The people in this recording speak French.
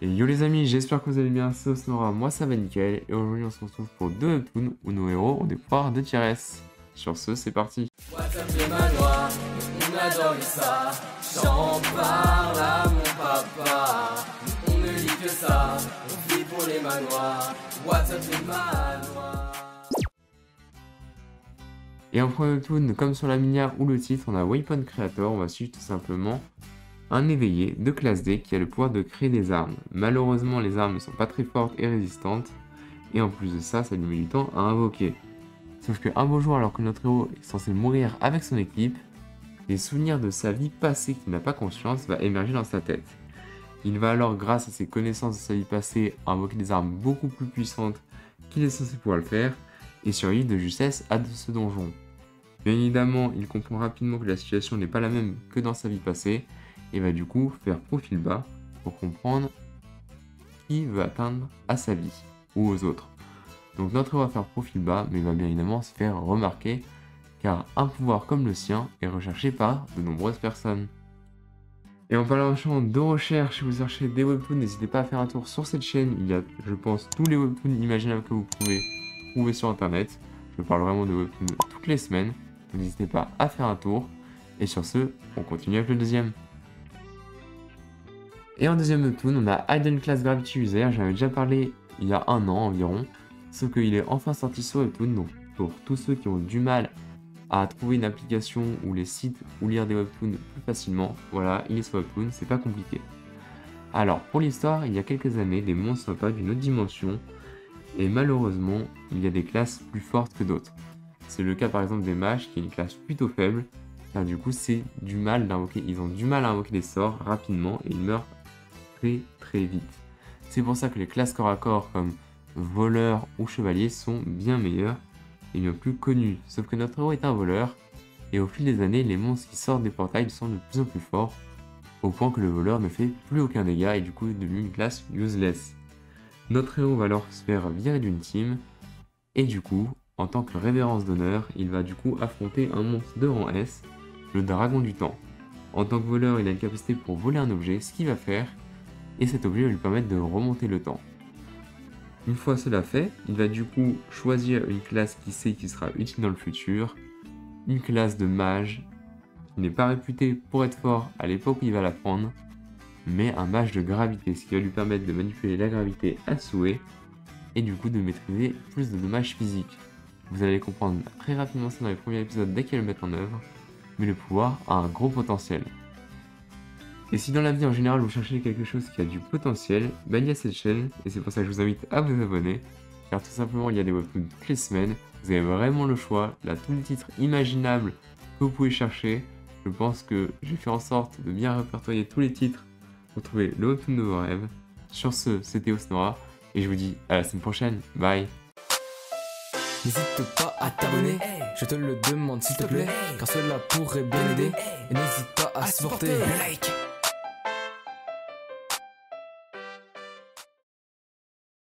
Et yo les amis, j'espère que vous allez bien, c'est Osnora, moi ça va nickel, et aujourd'hui on se retrouve pour deux webtoons où nos héros ont des pouvoirs de tiers S. Sur ce, c'est parti. WhatsApp les manoirs, on adore ça, j'en parle à mon papa, on ne lit que ça, on vit pour les manoirs, WhatsApp les manoirs. Et en premier webtoon, comme sur la minière ou le titre, on a Weapon Creator, on va suivre tout simplement un éveillé de classe D qui a le pouvoir de créer des armes. Malheureusement, les armes ne sont pas très fortes et résistantes, et en plus de ça, ça lui met du temps à invoquer. Sauf qu'un beau jour, alors que notre héros est censé mourir avec son équipe, des souvenirs de sa vie passée qu'il n'a pas conscience va émerger dans sa tête. Il va alors, grâce à ses connaissances de sa vie passée, invoquer des armes beaucoup plus puissantes qu'il est censé pouvoir le faire, et survivre de justesse à ce donjon. Bien évidemment, il comprend rapidement que la situation n'est pas la même que dans sa vie passée, et va du coup faire profil bas pour comprendre qui veut atteindre à sa vie ou aux autres. Donc notre héros va faire profil bas, mais va bien évidemment se faire remarquer, car un pouvoir comme le sien est recherché par de nombreuses personnes. Et en parlant de recherche, si vous cherchez des webtoons, n'hésitez pas à faire un tour sur cette chaîne. Il y a, je pense, tous les webtoons imaginables que vous pouvez trouver sur internet. Je parle vraiment de webtoons toutes les semaines, donc n'hésitez pas à faire un tour. Et sur ce, on continue avec le deuxième. Et en deuxième webtoon, on a Hidden Class Gravity User, j'en avais déjà parlé il y a un an environ, sauf qu'il est enfin sorti sur webtoon, donc pour tous ceux qui ont du mal à trouver une application ou les sites ou lire des webtoons plus facilement, voilà, il est sur webtoon, c'est pas compliqué. Alors, pour l'histoire, il y a quelques années, des monstres sympas d'une autre dimension, et malheureusement, il y a des classes plus fortes que d'autres. C'est le cas par exemple des mages, qui est une classe plutôt faible, car du coup, ils ont du mal à invoquer des sorts rapidement, et ils meurent très vite. C'est pour ça que les classes corps à corps comme voleur ou chevalier sont bien meilleures et bien plus connues. Sauf que notre héros est un voleur et au fil des années, les monstres qui sortent des portails sont de plus en plus forts au point que le voleur ne fait plus aucun dégât et du coup est devenu une classe useless. Notre héros va alors se faire virer d'une team et du coup, en tant que révérence d'honneur, il va du coup affronter un monstre de rang S, le dragon du temps. En tant que voleur, il a une capacité pour voler un objet, ce qu'il va faire, et cet objet va lui permettre de remonter le temps. Une fois cela fait, il va du coup choisir une classe qu'il sait qui sera utile dans le futur, une classe de mage qui n'est pas réputée pour être fort à l'époque où il va la prendre, mais un mage de gravité, ce qui va lui permettre de manipuler la gravité à souhait, et du coup de maîtriser plus de dommages physiques. Vous allez comprendre très rapidement ça dans les premiers épisodes dès qu'il va le mettre en œuvre, mais le pouvoir a un gros potentiel. Et si dans la vie en général vous cherchez quelque chose qui a du potentiel, ben il y a cette chaîne, et c'est pour ça que je vous invite à vous abonner, car tout simplement il y a des webtoons toutes les semaines, vous avez vraiment le choix, là tous les titres imaginables que vous pouvez chercher. Je pense que j'ai fait en sorte de bien répertorier tous les titres pour trouver le webtoon de vos rêves. Sur ce, c'était Osnora, et je vous dis à la semaine prochaine, bye. N'hésite pas à t'abonner, je te le demande s'il te plaît, car cela pourrait bien aider. Et n'hésite pas à supporter. Like.